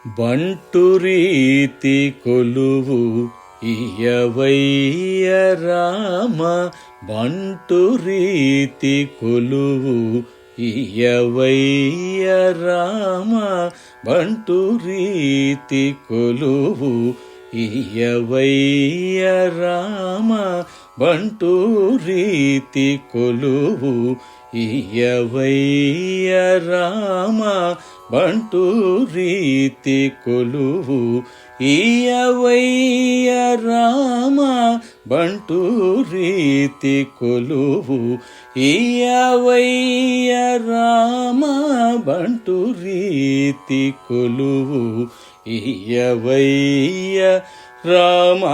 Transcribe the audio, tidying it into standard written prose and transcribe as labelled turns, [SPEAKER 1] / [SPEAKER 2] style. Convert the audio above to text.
[SPEAKER 1] బంటు రీతి కొలువు ఇయవయ్య రామ, బంటు రీతి కొలువు ఇయవయ్య రామ, బంటు రీతి కొలువు ఇయవయ్య రామ, బంటు రీతి కొలువు ఇయవయ్య రామ, బంటు రీతి కొలువు ఇయవయ్య రామ, బంటు రీతి కొలువు ఇయవయ్య రామ, బంటు రీతి కొలువు ఇయవయ్య రామ.